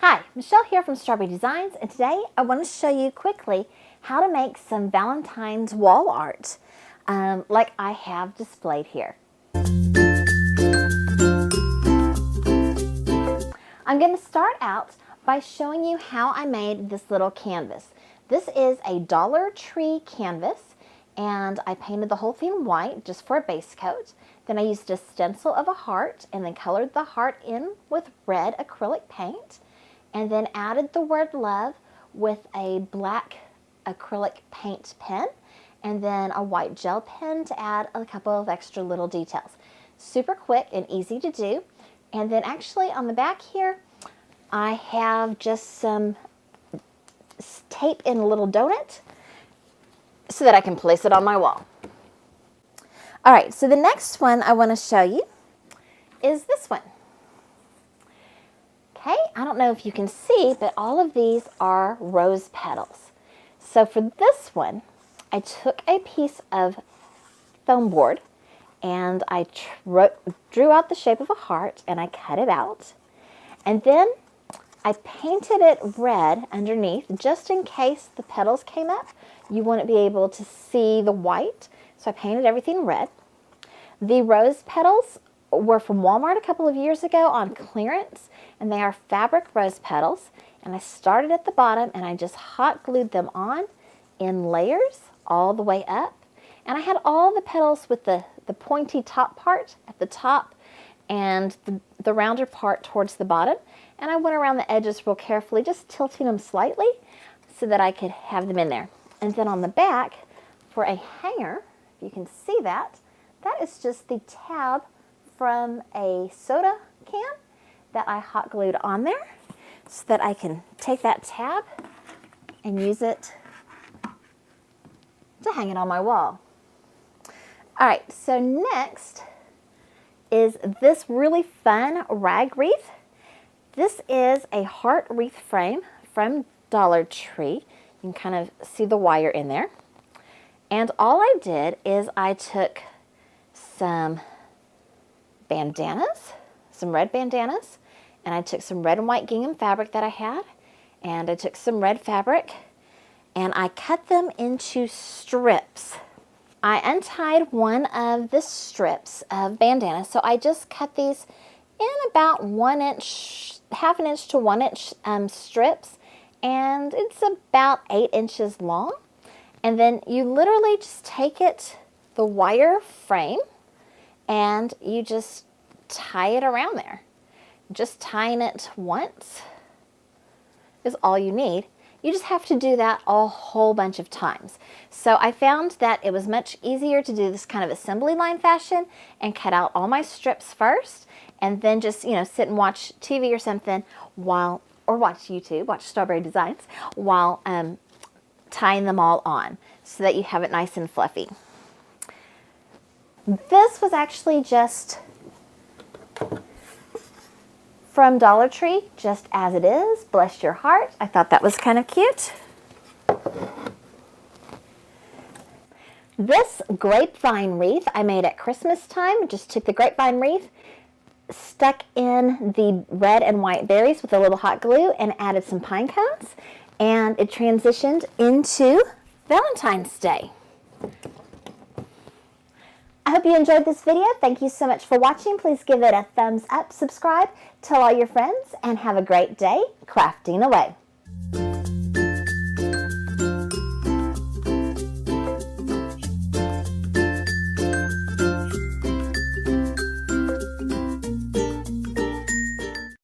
Hi, Michelle here from StrawBearie Designs, and today I want to show you quickly how to make some Valentine's wall art like I have displayed here. I'm going to start out by showing you how I made this little canvas. This is a Dollar Tree canvas, and I painted the whole thing white just for a base coat. Then I used a stencil of a heart and then colored the heart in with red acrylic paint, and then added the word love with a black acrylic paint pen and then a white gel pen to add a couple of extra little details. Super quick and easy to do. And then actually on the back here I have just some tape in a little donut so that I can place it on my wall. Alright, so the next one I want to show you is this one. Okay, I don't know if you can see, but all of these are rose petals. So for this one, I took a piece of foam board and I drew out the shape of a heart and I cut it out. And then I painted it red underneath just in case the petals came up. You wouldn't be able to see the white, so I painted everything red. The rose petals were from Walmart a couple of years ago on clearance, and they are fabric rose petals. And I started at the bottom and I just hot glued them on in layers all the way up. And I had all the petals with the pointy top part at the top and the rounder part towards the bottom. And I went around the edges real carefully, just tilting them slightly so that I could have them in there. And then on the back, for a hanger, if you can see that, that is just the tab from a soda can that I hot glued on there so that I can take that tab and use it to hang it on my wall. All right, so next is this really fun rag wreath. This is a heart wreath frame from Dollar Tree. You can kind of see the wire in there. And all I did is I took some bandanas, some red bandanas, and I took some red and white gingham fabric that I had, and I took some red fabric and I cut them into strips. I untied one of the strips of bandana, so I just cut these in about 1 inch, half an inch to 1 inch strips, and it's about 8 inches long. And then you literally just take it, the wire frame, and you just tie it around there. Just tying it once is all you need. You just have to do that a whole bunch of times. So I found that it was much easier to do this kind of assembly line fashion and cut out all my strips first and then just, you know, sit and watch TV or something while, or watch YouTube, watch StrawBearie Designs while tying them all on so that you have it nice and fluffy. This was actually just from Dollar Tree, just as it is. Bless your heart. I thought that was kind of cute. This grapevine wreath I made at Christmas time. Just took the grapevine wreath, stuck in the red and white berries with a little hot glue, and added some pine cones, and it transitioned into Valentine's Day. I hope you enjoyed this video. Thank you so much for watching. Please give it a thumbs up, subscribe, tell all your friends, and have a great day crafting away.